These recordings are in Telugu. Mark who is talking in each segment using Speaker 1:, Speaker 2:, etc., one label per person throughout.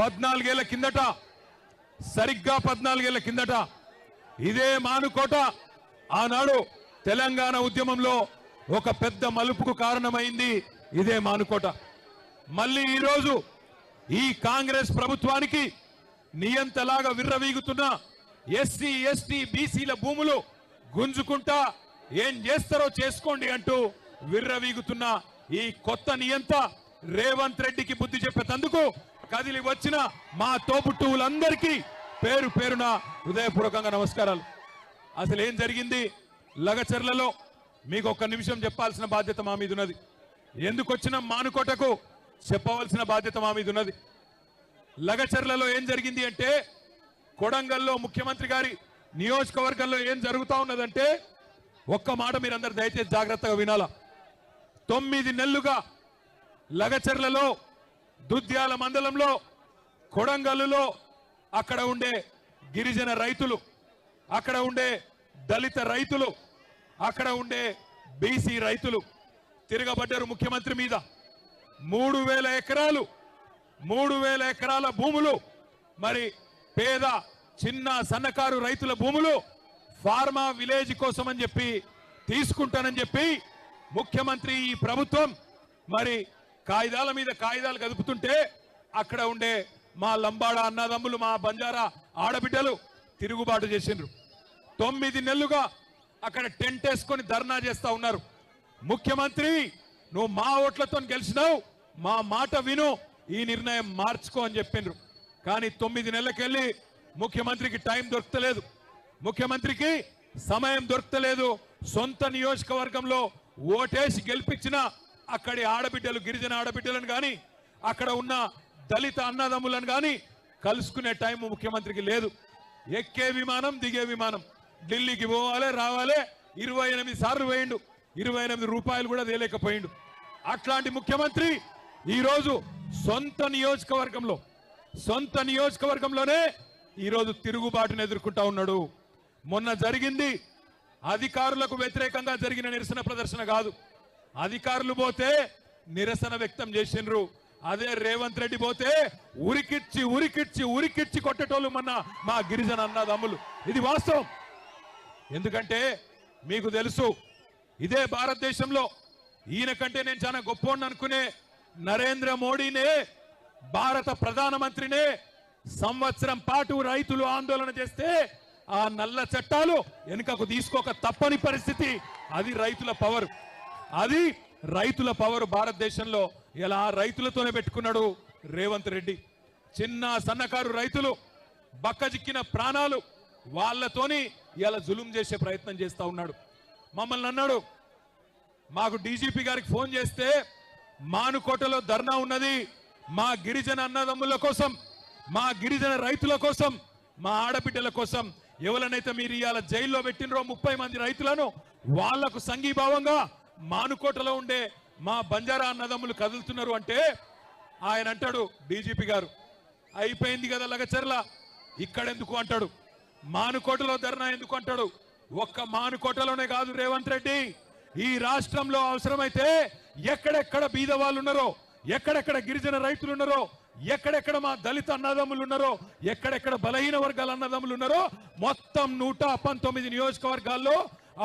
Speaker 1: 14 ఏళ్ల కిందట, సరిగ్గా 14 ఏళ్ల కిందట ఇదే మానుకోట ఆనాడు తెలంగాణ ఉద్యమంలో ఒక పెద్ద మలుపుకు కారణమైంది. ఇదే మానుకోట. మళ్ళీ ఈరోజు ఈ కాంగ్రెస్ ప్రభుత్వానికి నియంతలాగా విర్రవీగుతున్న ఎస్సీ ఎస్టీ బీసీల భూములు గుంజుకుంటా ఏం చేస్తారో చేసుకోండి అంటూ విర్రవీగుతున్న ఈ కొత్త నియంత రేవంత్ రెడ్డికి బుద్ధి చెప్పేందుకు కదిలి వచ్చిన మా తోబుట్టువులందరికీ పేరు పేరున హృదయపూర్వకంగా నమస్కారాలు. అసలు ఏం జరిగింది లగచర్లలో మీకు ఒక్క నిమిషం చెప్పాల్సిన బాధ్యత మా మీద ఉన్నది. ఎందుకు వచ్చిన మానుకోటకు చెప్పవలసిన బాధ్యత మా మీద ఉన్నది. లగచర్లలో ఏం జరిగింది అంటే, కొడంగల్లో ముఖ్యమంత్రి గారి నియోజకవర్గంలో ఏం జరుగుతా ఉన్నదంటే, ఒక్క మాట మీరందరూ దయచేసి జాగ్రత్తగా వినాలా. 9 నెలలుగా లగచర్లలో, దుద్యాల మండలంలో, కొడంగల్లులో అక్కడ ఉండే గిరిజన రైతులు, అక్కడ ఉండే దళిత రైతులు, అక్కడ ఉండే బీసీ రైతులు తిరగబడ్డారు ముఖ్యమంత్రి మీద. 3000 ఎకరాలు, 3000 ఎకరాల భూములు, మరి పేద చిన్న సన్నకారు రైతుల భూములు ఫార్మా విలేజ్ కోసం అని చెప్పి తీసుకుంటానని చెప్పి ముఖ్యమంత్రి ఈ ప్రభుత్వం మరి కాగితాల మీద కాగితాలు కదుపుతుంటే, అక్కడ ఉండే మా లంబాడ అన్నదమ్ములు, మా బంజారా ఆడబిడ్డలు తిరుగుబాటు చేసిండ్రు. 9 నెలలుగా అక్కడ టెంట్ వేసుకొని ధర్నా చేస్తా ఉన్నారు. ముఖ్యమంత్రి, నువ్వు మా ఓట్లతో గెలిచినావు, మా మాట విను, ఈ నిర్ణయం మార్చుకో అని చెప్పిండ్రు. కానీ 9 నెలలకెళ్ళి ముఖ్యమంత్రికి టైం దొరకలేదు, ముఖ్యమంత్రికి సమయం దొరకలేదు. సొంత నియోజకవర్గంలో ఓటేసి గెలిపించిన అక్కడి ఆడబిడ్డలు, గిరిజన ఆడబిడ్డలను కానీ, అక్కడ ఉన్న దళిత అన్నదమ్ములను కానీ కలుసుకునే టైం ముఖ్యమంత్రికి లేదు. ఎక్కే విమానం, దిగే విమానం, ఢిల్లీకి పోవాలి రావాలి 28 సార్లు పోయిండు, 28 రూపాయలు కూడా తేలేకపోయిండు. అట్లాంటి ముఖ్యమంత్రి ఈరోజు సొంత నియోజకవర్గంలోనే ఈరోజు తిరుగుబాటును ఎదుర్కొంటా ఉన్నాడు. మొన్న జరిగింది అధికారులకు వ్యతిరేకంగా జరిగిన నిరసన ప్రదర్శన కాదు. అధికారులు పోతే నిరసన వ్యక్తం చేసిండ్రు. అదే రేవంత్ రెడ్డి పోతే ఉరికిచ్చి ఉరికిచ్చి ఉరికిచ్చి కొట్టేటోళ్ళు మన మా గిరిజన అన్నదమ్ములు. ఇది వాస్తవం. ఎందుకంటే మీకు తెలుసు, ఇదే భారతదేశంలో ఈయన కంటే నేను చాలా గొప్పవాడిని అనుకునే నరేంద్ర మోడీనే, భారత ప్రధానమంత్రినే సంవత్సరం పాటు రైతులు ఆందోళన చేస్తే ఆ నల్ల చట్టాలు వెనుకకు తీసుకోక తప్పని పరిస్థితి. అది రైతుల పవర్, అది రైతుల పవర్. భారతదేశంలో ఇలా రైతులతోనే పెట్టుకున్నాడు రేవంత్ రెడ్డి. చిన్న సన్నకారు రైతులు బక్కజిక్కిన ప్రాణాలు, వాళ్ళతోని ఇలా జులుం చేసే ప్రయత్నం చేస్తా ఉన్నాడు. మమ్మల్ని అన్నాడు, మాకు డీజీపీ గారికి ఫోన్ చేస్తే మానుకోటలో ధర్నా ఉన్నది, మా గిరిజన అన్నదమ్ముల కోసం, మా గిరిజన రైతుల కోసం, మా ఆడబిడ్డల కోసం, ఎవరినైతే మీరు ఇవాళ జైల్లో పెట్టినరో 30 మంది రైతులను, వాళ్లకు సంఘీభావంగా మానుకోటలో ఉండే మా బంజారా అన్నదమ్ములు కదులుతున్నారు అంటే ఆయన అంటాడు, డీజీపీ గారు అయిపోయింది కదా లగచర్ల, ఇక్కడెందుకు అంటాడు, మానుకోటలో ధర్నా ఎందుకు అంటాడు. ఒక్క మానుకోటలోనే కాదు రేవంత్ రెడ్డి, ఈ రాష్ట్రంలో అవసరమైతే ఎక్కడెక్కడ బీద వాళ్ళు ఉన్నారో, ఎక్కడెక్కడ గిరిజన రైతులు ఉన్నారో, ఎక్కడెక్కడ మా దళిత అన్నదమ్ములు ఉన్నారో, ఎక్కడెక్కడ బలహీన వర్గాల అన్నదమ్ములు ఉన్నారో, మొత్తం 119 నియోజకవర్గాల్లో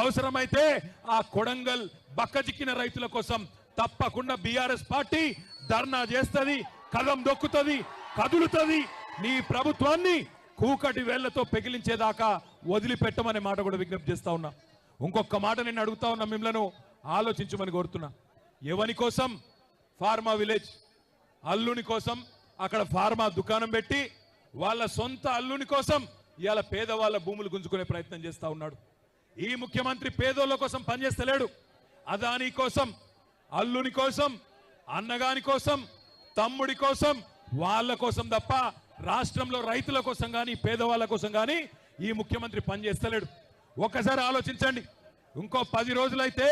Speaker 1: అవసరమైతే ఆ కొడంగల్ బక్కజిక్కిన రైతుల కోసం తప్పకుండా బీఆర్ఎస్ పార్టీ ధర్నా చేస్తుంది, కదం దొక్కుతుంది, కదులుతుంది. నీ ప్రభుత్వాన్ని కూకటి వేళ్లతో పెగిలించేదాకా వదిలిపెట్టమనే మాట కూడా విజ్ఞప్తి చేస్తా ఉన్నా. ఇంకొక మాట నేను అడుగుతా ఉన్నా, మిమ్మల్ని ఆలోచించమని కోరుతున్నా. ఎవరి కోసం? ఫార్మా విలేజ్ అల్లుని కోసం అక్కడ ఫార్మా దుకాణం పెట్టి వాళ్ళ సొంత అల్లుని కోసం ఇవాళ పేదవాళ్ళ భూములు గుంజుకునే ప్రయత్నం చేస్తా ఉన్నాడు. ఈ ముఖ్యమంత్రి పేదోళ్ళ కోసం పనిచేస్తలేడు. అదాని కోసం, అల్లుని కోసం, అన్నగాని కోసం, తమ్ముడి కోసం, వాళ్ళ కోసం తప్ప రాష్ట్రంలో రైతుల కోసం కానీ పేదవాళ్ళ కోసం కానీ ఈ ముఖ్యమంత్రి పనిచేస్తలేడు. ఒక్కసారి ఆలోచించండి. ఇంకో 10 రోజులైతే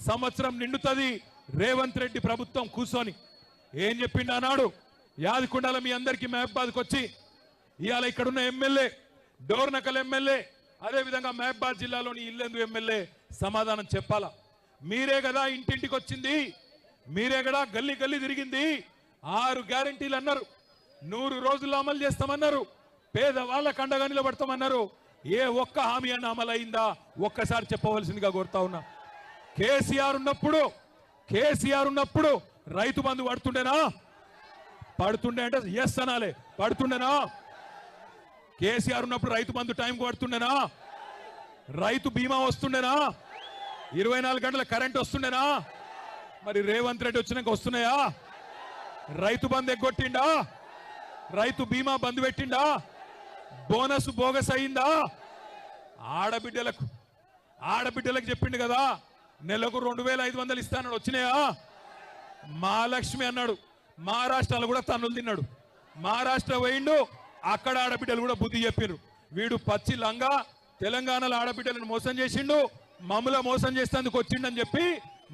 Speaker 1: సంవత్సరం నిండుతుంది రేవంత్ రెడ్డి ప్రభుత్వం కూర్చొని. ఏం చెప్పిండు అన్నాడు, యాదకొండల మీ అందరికీ మహబాద్కి వచ్చి ఇవాళ ఇక్కడున్న ఎమ్మెల్యే, డోర్నకల్ ఎమ్మెల్యే, అదేవిధంగా మహబాద్ జిల్లాలోని ఇల్లెందు ఎమ్మెల్యే సమాధానం చెప్పాలా. మీరే కదా ఇంటింటికి వచ్చింది, మీరే కదా గల్లీ గల్లీ తిరిగింది, 6 గ్యారంటీలు అన్నారు. 100 రోజుల్లో అమలు చేస్తామన్నారు. పేదవాళ్ళకు అండగా నిలబడతామన్నారు. ఏ ఒక్క హామీ అన్న అమలైందా ఒక్కసారి చెప్పవలసిందిగా కోరుతా ఉన్నా. కేసీఆర్ ఉన్నప్పుడు రైతు బంధు పడుతుండేనా? పడుతుండే అంటే ఎస్ అనాలే. పడుతుండేనా? కేసీఆర్ ఉన్నప్పుడు రైతు బంధు టైంకి పడుతుండేనా? రైతు బీమా వస్తుండేనా? 24 గంటల కరెంట్ వస్తుండేనా? మరి రేవంత్ రెడ్డి వచ్చినాక వస్తున్నాయా? రైతు బంధు ఎగ్గొట్టిండా? రైతు బీమా బంధు పెట్టిండా? బోనస్ బోగస్ అయిందా? ఆడబిడ్డలకు చెప్పిండు కదా నెలకు 2500 ఇస్తానని వచ్చినాయా? మహాలక్ష్మి అన్నాడు. మహారాష్ట్రలో కూడా తన్నులు తిన్నాడు. మహారాష్ట్ర పోయిండు, అక్కడ ఆడబిడ్డలు కూడా బుద్ధి చెప్పిర్రు. వీడు పచ్చి లంగా తెలంగాణలో ఆడబిడ్డలను మోసం చేసిండు, మమ్మల మోసం చేసేందుకు వచ్చిండని చెప్పి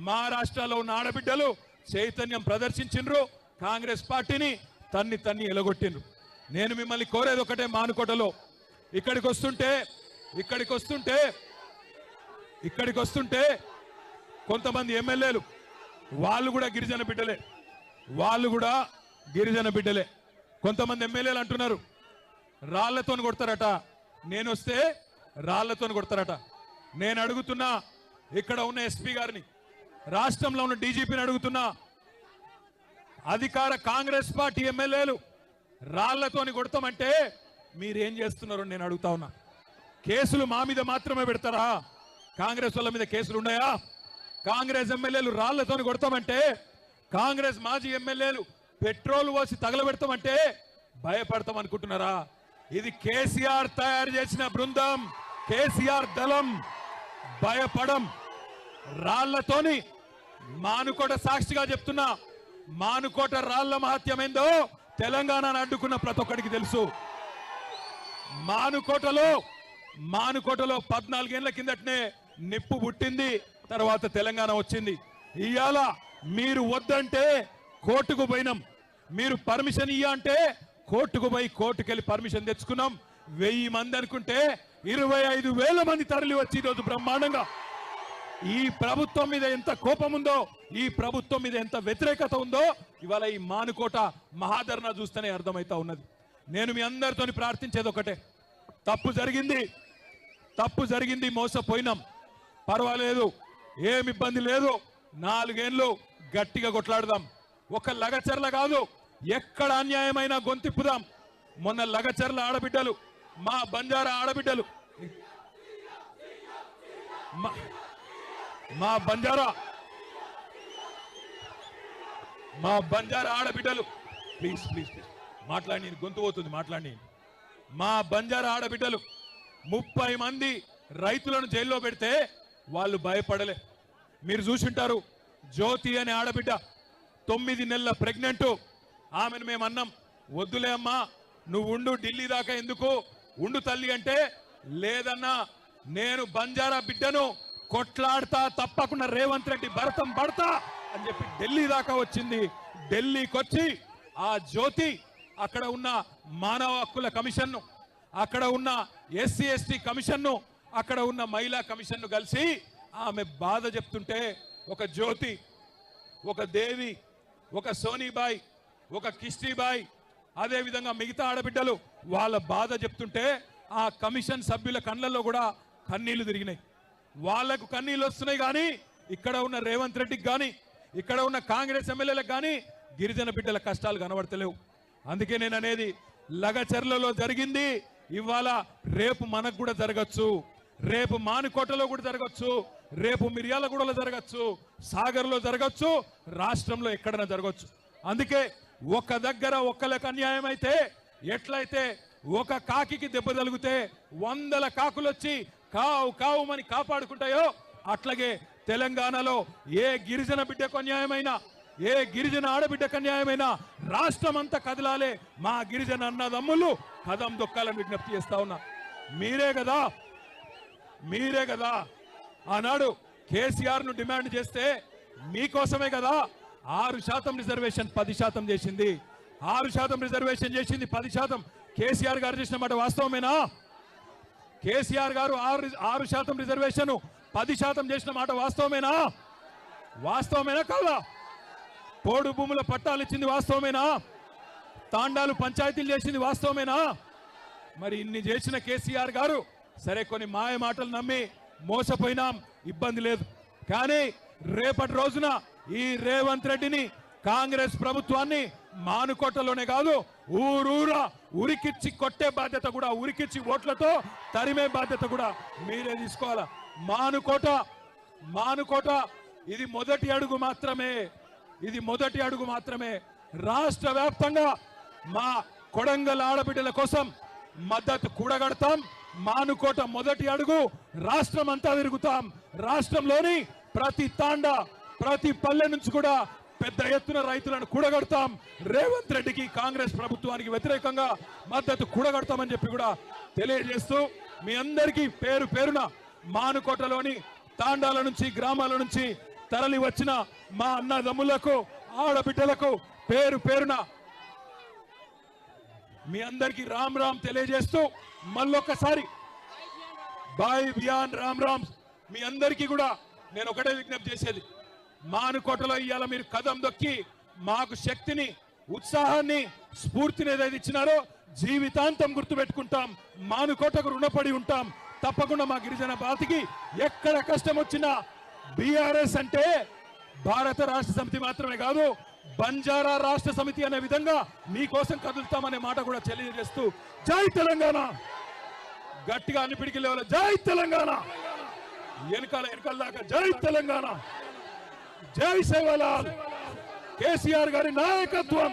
Speaker 1: మహారాష్ట్రలో ఉన్న ఆడబిడ్డలు చైతన్యం ప్రదర్శించిండ్రు. కాంగ్రెస్ పార్టీని తన్ని ఎలగొట్టిండ్రు. నేను మిమ్మల్ని కోరేది ఒకటే, మానుకోటలో ఇక్కడికి వస్తుంటే కొంతమంది ఎమ్మెల్యేలు వాళ్ళు కూడా గిరిజన బిడ్డలే. కొంతమంది ఎమ్మెల్యేలు అంటున్నారు రాళ్లతో కొడతారట, నేను వస్తే రాళ్లతో కొడతారట. నేను అడుగుతున్నా, ఇక్కడ ఉన్న ఎస్పీ గారిని, రాష్ట్రంలో ఉన్న డీజీపీని అడుగుతున్నా, అధికార కాంగ్రెస్ పార్టీ ఎమ్మెల్యేలు రాళ్లతోని కొడతామంటే మీరేం చేస్తున్నారు నేను అడుగుతా ఉన్నా. కేసులు మా మీద మాత్రమే పెడతారా? కాంగ్రెస్ వాళ్ళ మీద కేసులు ఉన్నాయా? కాంగ్రెస్ ఎమ్మెల్యేలు రాళ్లతోని కొడతామంటే, కాంగ్రెస్ మాజీ ఎమ్మెల్యేలు పెట్రోల్ పోసి తగలబెడతామంటే భయపడతాం అనుకుంటున్నారా? ఇది కేసీఆర్ తయారు చేసిన బృందం, కేసీఆర్ దళం. భయపడం. రాళ్లతోని మానుకోట సాక్షిగా చెప్తున్నా, మానుకోట రాళ్ల మహత్యమేందో తెలంగాణను అడ్డుకున్న ప్రతి ఒక్కడికి తెలుసు. మానుకోటలో 14 ఏళ్ల కిందటనే నిప్పు పుట్టింది, తర్వాత తెలంగాణ వచ్చింది. ఇవాళ మీరు వద్దంటే కోర్టుకు పోయినాం, మీరు పర్మిషన్ ఇయ్య అంటే కోర్టుకు పోయి కోర్టుకెళ్ళి పర్మిషన్ తెచ్చుకున్నాం. 1000 మంది అనుకుంటే 25,000 మంది తరలి వచ్చి ఈరోజు బ్రహ్మాండంగా ఈ ప్రభుత్వం మీద ఎంత కోపం ఉందో, ఈ ప్రభుత్వం మీద ఎంత వ్యతిరేకత ఉందో ఇవాళ ఈ మానుకోట మహాధరణ చూస్తేనే అర్థమైతా ఉన్నది. నేను మీ అందరితోని ప్రార్థించేది ఒకటే, తప్పు జరిగింది, మోసపోయినాం, పర్వాలేదు, ఏమి ఇబ్బంది లేదు, 4 ఏళ్ళు గట్టిగా కొట్లాడదాం. ఒక లగచర్ల కాదు, ఎక్కడ అన్యాయమైన గొంతిప్పుదాం. మొన్న లగచర్ల ఆడబిడ్డలు, మా బంజారా ఆడబిడ్డలు, మా బంజారా ఆడబిడ్డలు, ప్లీజ్ మాట్లాడి, గొంతు పోతుంది, మాట్లాడి. మా బంజారా ఆడబిడ్డలు 30 మంది రైతులను జైల్లో పెడితే వాళ్ళు భయపడలే. మీరు చూసింటారు, జ్యోతి అనే ఆడబిడ్డ 9 నెలల ప్రెగ్నెంట్. ఆమెను మేము అన్నాం, వద్దులే అమ్మా, నువ్వు ఉండు, ఢిల్లీ దాకా ఎందుకు, ఉండు తల్లి అంటే, లేదన్నా నేను బంజారా బిడ్డను కొట్లాడతా, తప్పకుండా రేవంత్ రెడ్డి భరతం పడతా అని చెప్పి ఢిల్లీ దాకా వచ్చింది. ఢిల్లీకి వచ్చి ఆ జ్యోతి అక్కడ ఉన్న మానవ హక్కుల కమిషన్ను, అక్కడ ఉన్న ఎస్సీ ఎస్టీ కమిషన్ను, అక్కడ ఉన్న మహిళా కమిషన్ను కలిసి ఆమె బాధ చెప్తుంటే, ఒక జ్యోతి, ఒక దేవి, ఒక సోనీబాయ్, ఒక కిష్టీబాయ్, అదేవిధంగా మిగతా ఆడబిడ్డలు వాళ్ళ బాధ చెప్తుంటే ఆ కమిషన్ సభ్యుల కళ్ళల్లో కూడా కన్నీళ్లు తిరిగినాయి. వాళ్లకు కన్నీళ్ళు వస్తున్నాయి, కానీ ఇక్కడ ఉన్న రేవంత్ రెడ్డికి కానీ, ఇక్కడ ఉన్న కాంగ్రెస్ ఎమ్మెల్యేలకు కానీ గిరిజన బిడ్డల కష్టాలు కనబడతలేవు. అందుకే నేను అనేది, లగచర్లలో జరిగింది ఇవాళ రేపు మనకు కూడా జరగచ్చు, రేపు మానుకోటలో కూడా జరగచ్చు, రేపు మిర్యాలగూడలో జరగచ్చు, సాగర్లో జరగచ్చు, రాష్ట్రంలో ఎక్కడైనా జరగచ్చు. అందుకే ఒక దగ్గర ఒక్కలకు అన్యాయం అయితే, ఎట్లయితే ఒక కాకికి దెబ్బ తగిలితే 100 కాకులు వచ్చి కావుమని కాపాడుకుంటాయో, అట్లాగే తెలంగాణలో ఏ గిరిజన బిడ్డకు అన్యాయమైనా, ఏ గిరిజన ఆడబిడ్డకు అన్యాయమైనా రాష్ట్రం అంతా కదలాలే. మా గిరిజన అన్నదమ్ములు కదం దొక్కాలని విజ్ఞప్తి చేస్తా ఉన్నా. మీరే కదా ఆనాడు కేసీఆర్ ను డిమాండ్ చేస్తే, మీకోసమే కదా 6% రిజర్వేషన్ 10% చేసింది. 6% రిజర్వేషన్ చేసింది, 10% కేసీఆర్ గారు చేసిన మాట వాస్తవమేనా? కేసీఆర్ గారు 6% రిజర్వేషన్ 10% చేసిన మాట వాస్తవమేనా? కాదా? పోడు భూముల పట్టాలు ఇచ్చింది వాస్తవమేనా? తాండాలు పంచాయతీలు చేసింది వాస్తవమేనా? మరి ఇన్ని చేసిన కేసీఆర్ గారు సరే కొన్ని మాయ మాటలు నమ్మి మోసపోయినాం, ఇబ్బంది లేదు. కానీ రేపటి రోజున ఈ రేవంత్ రెడ్డిని కాంగ్రెస్ ప్రభుత్వాన్ని మానుకోటలోనే కాదు ఊరూరా ఉరికిచ్చి కొట్టే బాధ్యత కూడా, ఉరికిచ్చి ఓట్లతో తరిమే బాధ్యత కూడా మీరే తీసుకోవాలా. మానుకోట ఇది మొదటి అడుగు మాత్రమే, ఇది మొదటి అడుగు మాత్రమే. రాష్ట్ర వ్యాప్తంగా మా కొడంగల్ ఆడబిడ్డల కోసం మద్దతు కూడగడతాం. మానుకోట మొదటి అడుగు. రాష్ట్రం అంతా తిరుగుతాం. రాష్ట్రంలోని ప్రతి తాండా ప్రతి పల్లె నుంచి కూడా పెద్ద ఎత్తున రైతులను కూడగడతాం. రేవంత్ రెడ్డికి కాంగ్రెస్ ప్రభుత్వానికి వ్యతిరేకంగా మద్దతు కూడగడతామని చెప్పి కూడా తెలియజేస్తూ మీ అందరికీ పేరు పేరున మానుకోటలోని తాండాల నుంచి గ్రామాల నుంచి తరలి వచ్చిన మా అన్నదమ్ములకు ఆడబిడ్డలకు పేరు పేరున మీ అందరికీ రామ్ రామ్ తెలియజేస్తూ మళ్ళొక్కసారి బాయ్ బియాన్ రామ్ రామ్. మీ అందరికీ కూడా నేను ఒకటే విజ్ఞప్తి చేసేది, మానుకోటలో ఇవాళ మీరు కదం దొక్కి మాకు శక్తిని ఉత్సాహాన్ని స్ఫూర్తిని ఏదైతే ఇచ్చినారో జీవితాంతం గుర్తుపెట్టుకుంటాం. మానుకోటకు రుణపడి ఉంటాం. తప్పకుండా మా గిరిజన బాతికి ఎక్కడ కష్టం వచ్చినా బీఆర్ఎస్ అంటే భారత రాష్ట్ర సమితి మాత్రమే కాదు బంజారా రాష్ట్ర సమితి అనే విధంగా మీకోసం కదులుతామనే మాట కూడా తెలియజేస్తూ జై తెలంగాణ గట్టిగా అన్ని పిడికి లేవాలి. జై తెలంగాణ. వెనకాల దాకా జై తెలంగాణ. జై సేవలాల్. కేసీఆర్ గారి నాయకత్వం.